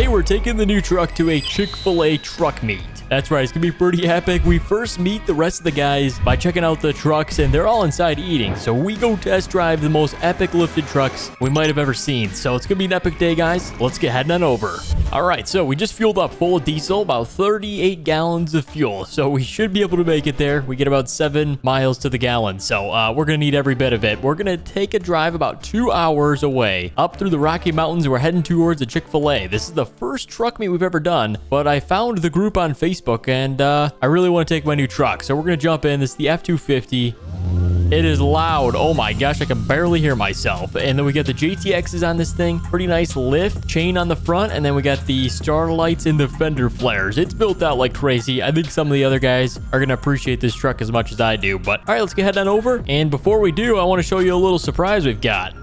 today we're taking the new truck to a Chick Fil-A truck meet. That's right, it's gonna be pretty epic. We first meet the rest of the guys by checking out the trucks, and they're all inside eating. So we go test drive the most epic lifted trucks we might have ever seen. So it's gonna be an epic day, guys. Let's get heading on over. All right, so we just fueled up full of diesel, about 38 gallons of fuel. So we should be able to make it there. We get about 7 miles to the gallon. So we're gonna need every bit of it. We're gonna take a drive about 2 hours away up through the Rocky Mountains. We're heading towards a Chick Fil-A. This is the first truck meet we've ever done, but I found the group on Facebook, and I really want to take my new truck. So we're going to jump in. This is the F250. It is loud. Oh my gosh, I can barely hear myself. And then we got the JTXs on this thing. Pretty nice lift, chain on the front, and then we got the starlights and the fender flares. It's built out like crazy. I think some of the other guys are going to appreciate this truck as much as I do. But all right, let's get head on over. And before we do, I want to show you a little surprise we've got.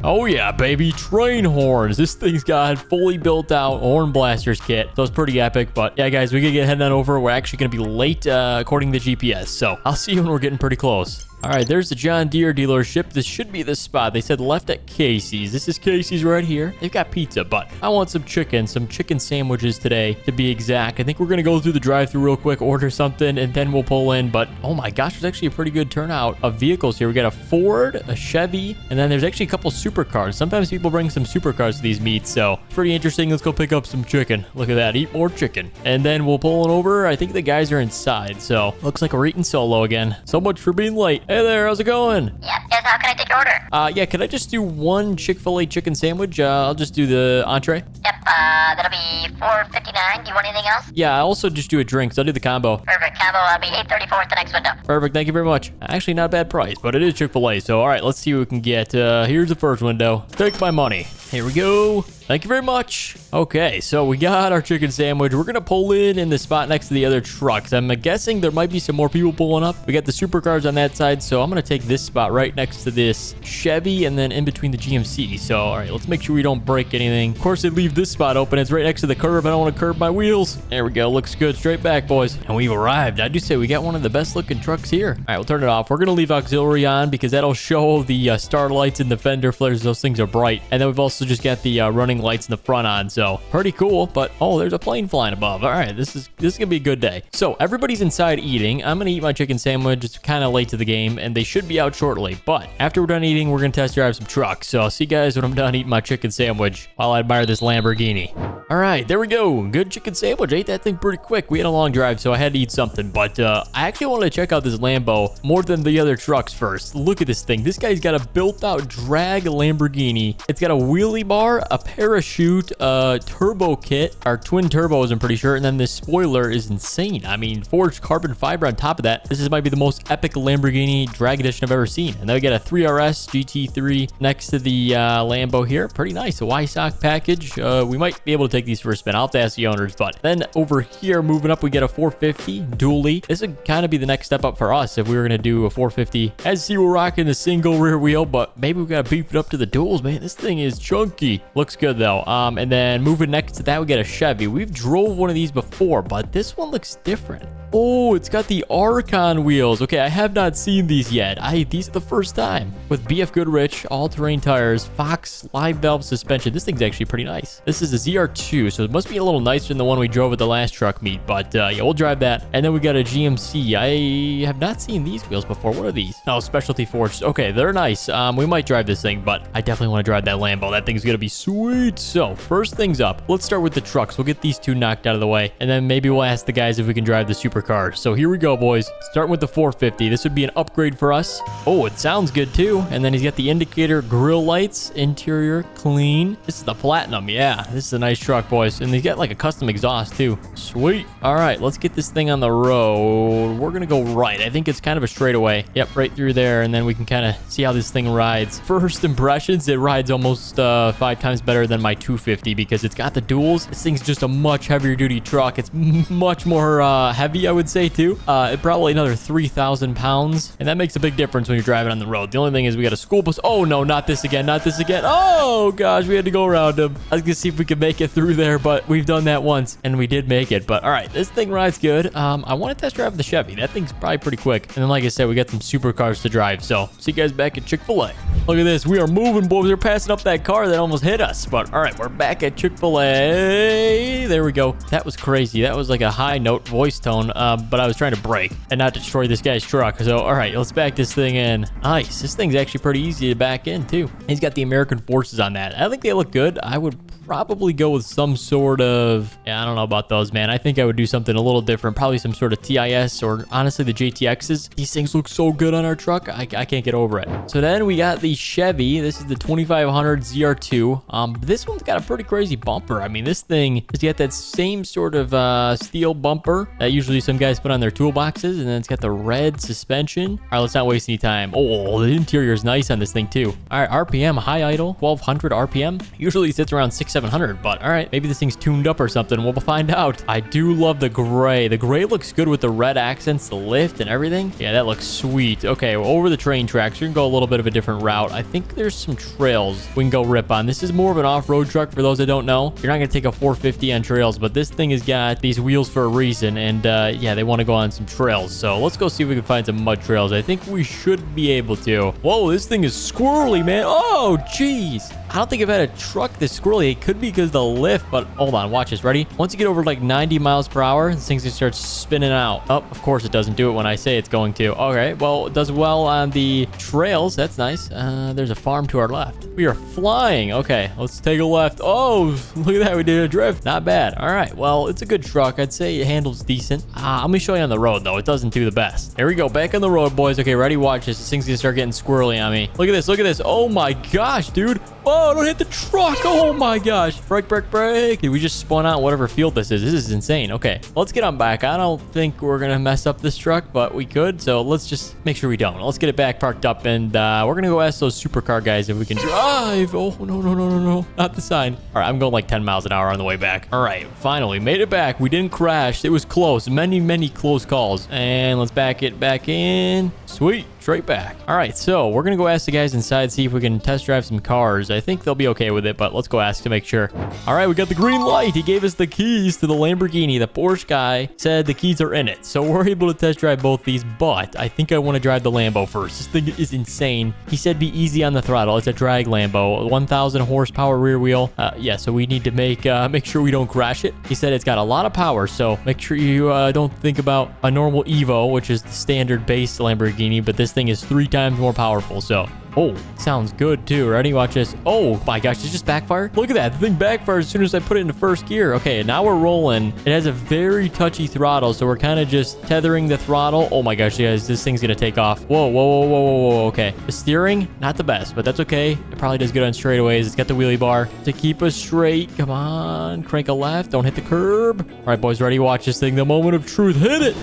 Oh yeah, baby, train horns. This thing's got fully built out horn blasters kit, so it's pretty epic. But yeah, guys, we gotta get heading on over. We're actually gonna be late according to GPS, so I'll see you when we're getting pretty close. All right, there's the John Deere dealership. This should be the spot. They said left at Casey's. This is Casey's right here. They've got pizza, but I want some chicken sandwiches today to be exact. I think we're going to go through the drive-thru real quick, order something, and then we'll pull in. But oh my gosh, there's actually a pretty good turnout of vehicles here. We got a Ford, a Chevy, and then there's actually a couple supercars. Sometimes people bring some supercars to these meets, so pretty interesting. Let's go pick up some chicken. Look at that. Eat more chicken. And then we'll pull it over. I think the guys are inside, so looks like we're eating solo again. So much for being late. Hey there, how's it going? Yes, how can I take your order? Yeah, can I just do one Chick-fil-A chicken sandwich? I'll just do the entree. Yep, that'll be $4.59. Do you want anything else? Yeah, I'll also just do a drink, so I'll do the combo. Perfect, combo, I'll be $8.34 at the next window. Perfect, thank you very much. Actually, not a bad price, but it is Chick-fil-A, so all right, let's see what we can get. Here's the first window. Take my money. Here we go. Thank you very much. Okay, so we got our chicken sandwich. We're going to pull in the spot next to the other trucks. I'm guessing there might be some more people pulling up. We got the supercars on that side, so I'm going to take this spot right next to this Chevy and then in between the GMC. So, all right, let's make sure we don't break anything. Of course, they leave this spot open. It's right next to the curb. I don't want to curb my wheels. There we go. Looks good. Straight back, boys. And we've arrived. I do say we got one of the best looking trucks here. All right, we'll turn it off. We're going to leave auxiliary on because that'll show the starlights and the fender flares. Those things are bright. And then we've also just got the running lights in the front on, so pretty cool. But oh, there's a plane flying above. All right, this is gonna be a good day. So everybody's inside eating. I'm gonna eat my chicken sandwich. It's kind of late to the game, and they should be out shortly. But after we're done eating, we're gonna test drive some trucks. So I'll see you guys when I'm done eating my chicken sandwich while I admire this Lamborghini. All right, there we go. Good chicken sandwich. Ate that thing pretty quick. We had a long drive, so I had to eat something. But I actually wanted to check out this Lambo more than the other trucks first. Look at this thing. This guy's got a built-out drag Lamborghini. It's got a wheelie bar, a parachute, turbo kit, our twin turbos, I'm pretty sure, and then this spoiler is insane. I mean, forged carbon fiber on top of that. This might be the most epic Lamborghini drag edition I've ever seen. And then we got a 3RS GT3 next to the Lambo here. Pretty nice. A Y-Sock package. We might be able to take these for a spin. I'll have to ask the owners. But then over here, moving up, we get a 450 dually. This would kind of be the next step up for us if we were going to do a 450. As you see, we're rocking a single rear wheel, but maybe we got to beef it up to the duals, man. This thing is chunky. Looks good though. And then moving next to that, we get a Chevy. We've drove one of these before, but this one looks different. Oh, it's got the Archon wheels. Okay, I have not seen these yet. These are the first time. With BF Goodrich, all-terrain tires, Fox live valve suspension. This thing's actually pretty nice. This is a ZR2, so it must be a little nicer than the one we drove at the last truck meet. But yeah, we'll drive that. And then we got a GMC. I have not seen these wheels before. What are these? Oh, specialty forged. Okay, they're nice. We might drive this thing, but I definitely want to drive that Lambo. That thing's gonna be sweet. So first things up, let's start with the trucks. We'll get these two knocked out of the way, and then maybe we'll ask the guys if we can drive the supercar. So here we go, boys. Starting with the 450. This would be an upgrade for us. Oh, it sounds good too. And then he's got the indicator grill lights, interior clean. This is the platinum. Yeah, this is a nice truck, boys. And he's got like a custom exhaust too. Sweet. All right, let's get this thing on the road. We're gonna go right. I think it's kind of a straightaway. Yep, right through there, and then we can kind of see how this thing rides. First impressions, it rides almost 5 times better than my 250 because it's got the duals. This thing's just a much heavier duty truck. It's much more heavy, I would say, too. Probably another 3,000 pounds. And that makes a big difference when you're driving on the road. The only thing is we got a school bus. Oh, no, not this again. Not this again. Oh, gosh, we had to go around him. I was going to see if we could make it through there, but we've done that once, and we did make it. But, all right, this thing rides good. I want to test drive the Chevy. That thing's probably pretty quick. And then, like I said, we got some supercars to drive. So, see you guys back at Chick Fil-A. Look at this. We are moving, boys. We're passing up that car that almost hit us. But, all right, we're back at Chick Fil-A. There we go. That was crazy. That was like a high note voice tone, but I was trying to brake and not destroy this guy's truck. So, all right, let's back this thing in. Nice. This thing's actually pretty easy to back in, too. He's got the American forces on that. I think they look good. I would probably go with some sort of, I don't know about those, man. I think I would do something a little different. Probably some sort of TIS or honestly the JTXs. These things look so good on our truck. I can't get over it. So then we got the Chevy. This is the 2500 ZR2. This one's got a pretty crazy bumper. I mean, this thing has got that same sort of steel bumper that usually some guys put on their toolboxes, and then it's got the red suspension. All right, let's not waste any time. Oh, the interior is nice on this thing too. All right, RPM, high idle, 1200 RPM. Usually sits around 600-700, but all right, maybe this thing's tuned up or something. We'll find out. I do love the gray. The gray looks good with the red accents, the lift and everything. Yeah, that looks sweet. Okay, well, over the train tracks, we can go a little bit of a different route. I think there's some trails we can go rip on. This is more of an off-road truck for those that don't know. You're not gonna take a 450 on trails, but this thing has got these wheels for a reason, and yeah, they want to go on some trails. So let's go see if we can find some mud trails. I think we should be able to. Whoa, this thing is squirrely, man. Oh, jeez. I don't think I've had a truck this squirrely. It could be because of the lift, but hold on, watch this. Ready? Once you get over like 90 miles per hour, this thing's gonna start spinning out. Oh, of course it doesn't do it when I say it's going to. Okay, well, it does well on the trails. That's nice. There's a farm to our left. We are flying. Okay, let's take a left. Oh, look at that. We did a drift. Not bad. All right, well, it's a good truck. I'd say it handles decent. Let me show you on the road, though. It doesn't do the best. Here we go. Back on the road, boys. Okay, ready? Watch this. This thing's gonna start getting squirrely on me. Look at this. Look at this. Oh, my gosh, dude. Oh, don't hit the truck. Oh my gosh. Brake, brake, brake. Dude, we just spun out whatever field this is. This is insane. Okay, let's get on back. I don't think we're going to mess up this truck, but we could. So let's just make sure we don't. Let's get it back parked up, and we're going to go ask those supercar guys if we can drive. Oh, no. Not the sign. All right, I'm going like 10 miles an hour on the way back. All right, finally made it back. We didn't crash. It was close. Many close calls. And let's back it back in. Sweet. Straight back. All right, so we're gonna go ask the guys inside, see if we can test drive some cars. I think they'll be okay with it, but let's go ask to make sure. All right, we got the green light. He gave us the keys to the Lamborghini. The Porsche guy said the keys are in it, so we're able to test drive both these, but I think I want to drive the Lambo first. This thing is insane. He said be easy on the throttle. It's a drag Lambo, 1,000 horsepower rear wheel. Yeah, so we need to make sure we don't crash it. He said it's got a lot of power, so make sure you don't think about a normal Evo, which is the standard base Lamborghini, but this thing is 3 times more powerful. So oh, sounds good too. Ready? Watch this. Oh my gosh, it just backfired. Look at that. The thing backfired as soon as I put it into first gear. Okay, now we're rolling. It has a very touchy throttle, so we're kind of just tethering the throttle. Oh my gosh, guys, this thing's gonna take off. Whoa. Okay, the steering, not the best, but that's okay. It probably does good on straightaways. It's got the wheelie bar to keep us straight. Come on, crank a left. Don't hit the curb. All right, boys, ready? Watch this thing. The moment of truth. Hit it.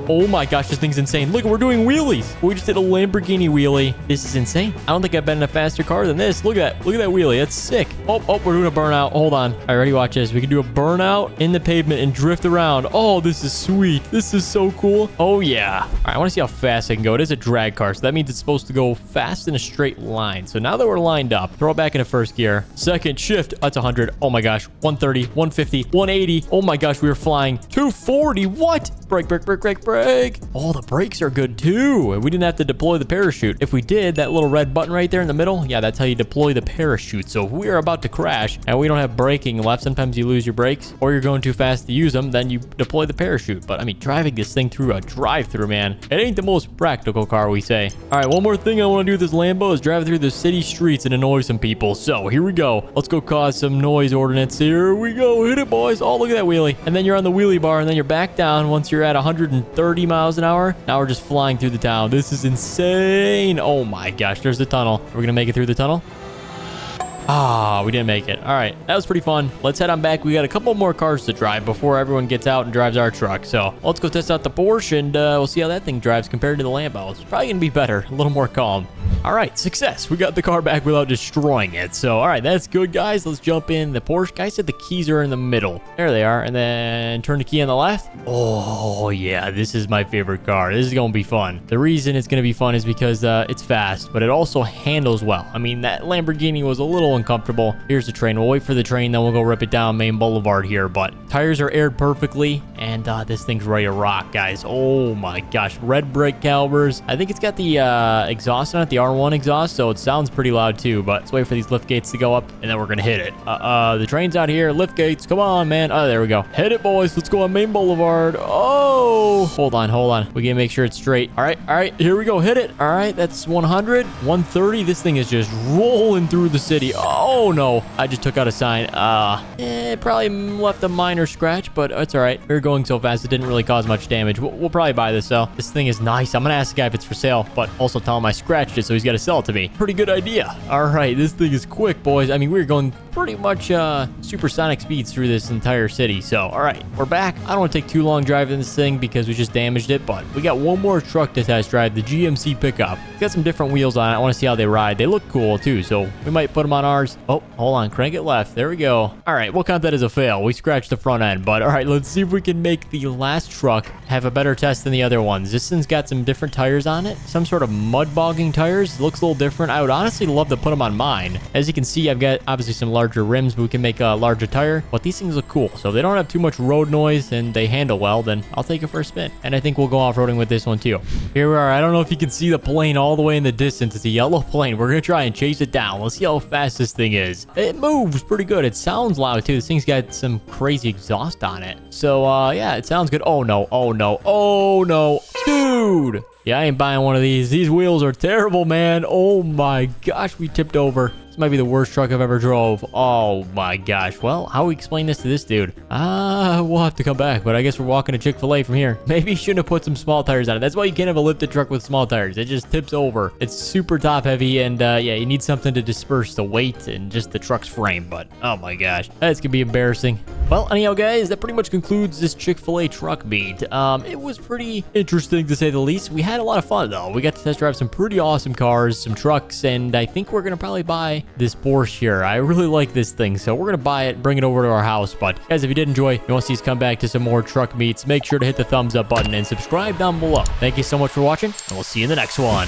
Oh my gosh, this thing's insane. Look, we're doing wheelies. We just did a Lamborghini wheelie. This is insane. I don't think I've been in a faster car than this. Look at that. Look at that wheelie. That's sick. Oh, we're doing a burnout. Hold on. All right, ready? Watch this. We can do a burnout in the pavement and drift around. Oh, this is sweet. This is so cool. Oh, yeah. All right, I want to see how fast I can go. It is a drag car, so that means it's supposed to go fast in a straight line. So now that we're lined up, throw it back into first gear. Second shift. That's 100. Oh my gosh. 130, 150, 180. Oh my gosh, we were flying. 240. What? Brake. Oh, the brakes are good too. We didn't have to deploy the parachute. If we did, that little red button right there in the middle, yeah, that's how you deploy the parachute. So if we are about to crash and we don't have braking left, sometimes you lose your brakes or you're going too fast to use them, then you deploy the parachute. But I mean, driving this thing through a drive-through, man, it ain't the most practical car, we say. All right, one more thing I want to do with this Lambo is drive through the city streets and annoy some people. So here we go. Let's go cause some noise ordinance. Here we go. Hit it, boys. Oh, look at that wheelie. And then you're on the wheelie bar and then you're back down once you're at 130 miles an hour. Now we're just flying through the town. This is insane. Oh my gosh, there's the tunnel. We're gonna make it through the tunnel. Ah, we didn't make it. All right, that was pretty fun. Let's head on back. We got a couple more cars to drive before everyone gets out and drives our truck. So let's go test out the Porsche, and we'll see how that thing drives compared to the Lambo. It's probably going to be better, a little more calm. All right, success. We got the car back without destroying it. So, all right, that's good, guys. Let's jump in. The Porsche guy said the keys are in the middle. There they are. And then turn the key on the left. Oh, yeah, this is my favorite car. This is going to be fun. The reason it's going to be fun is because it's fast, but it also handles well. I mean, that Lamborghini was a little uncomfortable. Here's the train. We'll wait for the train, then we'll go rip it down Main Boulevard here. But tires are aired perfectly, and this thing's ready to rock, guys. Oh, my gosh. Red brake calipers. I think it's got the exhaust on it, the R1 exhaust, so it sounds pretty loud too. But let's wait for these lift gates to go up, and then we're gonna hit it. The train's out here. Lift gates, come on, man. Oh, there we go. Hit it, boys. Let's go on Main Boulevard. Oh, hold on. We gotta make sure it's straight. All right, here we go. Hit it. All right, that's 100, 130. This thing is just rolling through the city. Oh no, I just took out a sign. It probably left a minor scratch, but it's all right. We were going so fast it didn't really cause much damage. We'll probably buy this though. This thing is nice. I'm gonna ask the guy if it's for sale, but also tell him I scratched it, so he's got to sell it to me. Pretty good idea. All right, this thing is quick, boys. I mean, we're going pretty much supersonic speeds through this entire city. So, all right, we're back. I don't want to take too long driving this thing because we just damaged it, but we got one more truck to test drive, the GMC pickup. It's got some different wheels on it. I want to see how they ride. They look cool too, so we might put them on ours. Oh, hold on, crank it left. There we go. All right, we'll count that as a fail. We scratched the front end, but all right, let's see if we can make the last truck have a better test than the other ones. This thing's got some different tires on it, some sort of mud bogging tires. Looks a little different. I would honestly love to put them on mine. As you can see, I've got obviously some larger rims, but we can make a larger tire. But these things look cool. So if they don't have too much road noise and they handle well, then I'll take it for a spin. And I think we'll go off-roading with this one too. Here we are. I don't know if you can see the plane all the way in the distance. It's a yellow plane. We're going to try and chase it down. Let's see how fast this thing is. It moves pretty good. It sounds loud too. This thing's got some crazy exhaust on it. So yeah, it sounds good. Oh no. Dude. Yeah, I ain't buying one of these. These wheels are terrible, man. Oh my gosh, we tipped over. This might be the worst truck I've ever drove. Oh my gosh. Well, how do we explain this to this dude? We'll have to come back, but I guess we're walking to Chick Fil-A from here. Maybe you shouldn't have put some small tires on it. That's why you can't have a lifted truck with small tires. It just tips over. It's super top heavy, and yeah, you need something to disperse the weight and just the truck's frame, but oh my gosh. That's gonna be embarrassing. Well, anyhow, guys, that pretty much concludes this Chick Fil-A truck meet. It was pretty interesting to say the least. We had a lot of fun, though. We got to test drive some pretty awesome cars, some trucks, and I think we're going to probably buy this Porsche here. I really like this thing, so we're going to buy it, bring it over to our house. But, guys, if you did enjoy, you want to see us come back to some more truck meets, make sure to hit the thumbs up button and subscribe down below. Thank you so much for watching, and we'll see you in the next one.